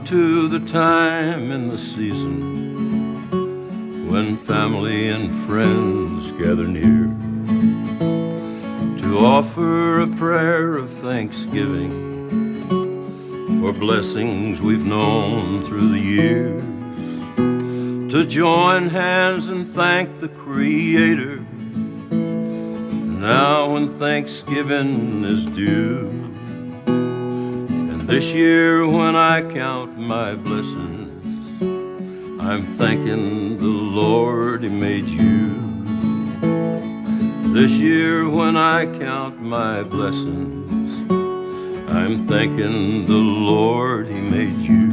to the time in the season when family and friends gather near to offer a prayer of thanksgiving for blessings we've known through the years, to join hands and thank the Creator now when Thanksgiving is due. And this year when I count my blessings, I'm thanking the Lord He made you. This year when I count my blessings, I'm thanking the Lord He made you.